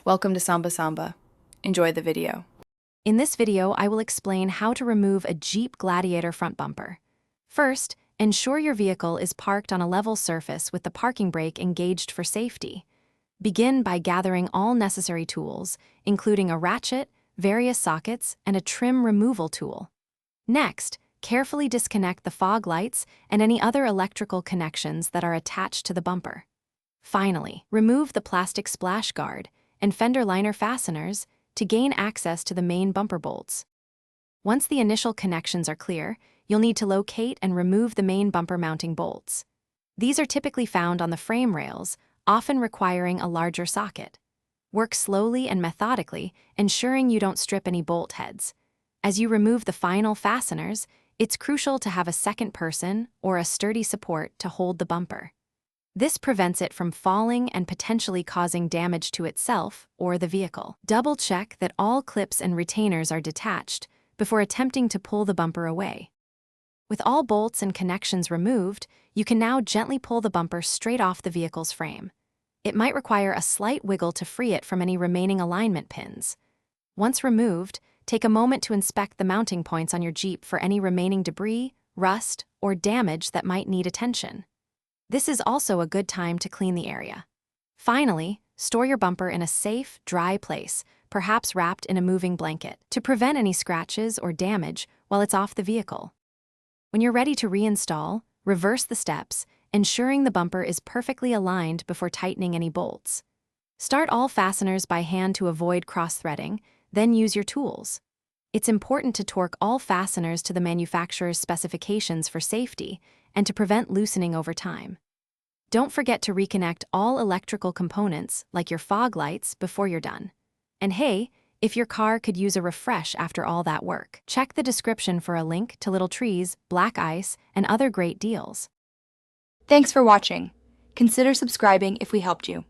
Welcome to Samba Samba. Enjoy the video. In this video, I will explain how to remove a Jeep Gladiator front bumper. First, ensure your vehicle is parked on a level surface with the parking brake engaged for safety. Begin by gathering all necessary tools, including a ratchet, various sockets, and a trim removal tool. Next, carefully disconnect the fog lights and any other electrical connections that are attached to the bumper. Finally, remove the plastic splash guard and fender liner fasteners to gain access to the main bumper bolts. Once the initial connections are clear, you'll need to locate and remove the main bumper mounting bolts. These are typically found on the frame rails, often requiring a larger socket. Work slowly and methodically, ensuring you don't strip any bolt heads. As you remove the final fasteners, it's crucial to have a second person or a sturdy support to hold the bumper. This prevents it from falling and potentially causing damage to itself or the vehicle. Double-check that all clips and retainers are detached before attempting to pull the bumper away. With all bolts and connections removed, you can now gently pull the bumper straight off the vehicle's frame. It might require a slight wiggle to free it from any remaining alignment pins. Once removed, take a moment to inspect the mounting points on your Jeep for any remaining debris, rust, or damage that might need attention. This is also a good time to clean the area. Finally, store your bumper in a safe, dry place, perhaps wrapped in a moving blanket, to prevent any scratches or damage while it's off the vehicle. When you're ready to reinstall, reverse the steps, ensuring the bumper is perfectly aligned before tightening any bolts. Start all fasteners by hand to avoid cross-threading, then use your tools. It's important to torque all fasteners to the manufacturer's specifications for safety and to prevent loosening over time. Don't forget to reconnect all electrical components, like your fog lights, before you're done. And hey, if your car could use a refresh after all that work, check the description for a link to Little Trees, Black Ice, and other great deals. Thanks for watching. Consider subscribing if we helped you.